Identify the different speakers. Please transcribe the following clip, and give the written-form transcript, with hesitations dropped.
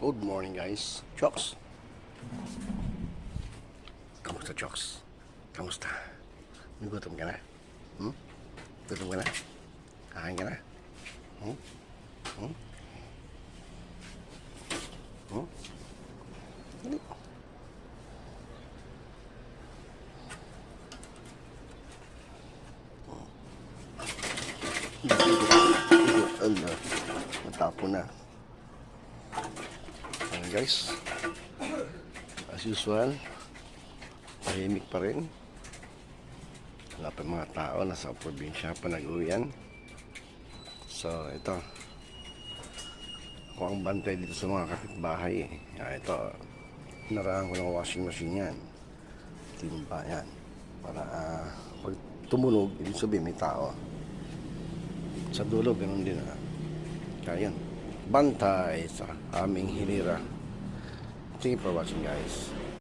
Speaker 1: Good morning guys. Chokes. Kamusta Chokes? Kamusta? May gutom ka na? Gutom ka na? Kain ka na? Hmm? Hmm? Hmm? Dali. Allah. Matapo na. Ayan guys, as usual, tahimik pa rin. Wala pa mga tao, nasa probinsya pa nag-uwian. So ito, ako ang bantay dito sa mga kapitbahay. Ito, naraan ko ng washing machine yan, timba yan, para pag tumunog, ibig sabihin may tao. Sa dulo, ganun din kaya yan, bantay sa aming hilira. Thank you for watching guys.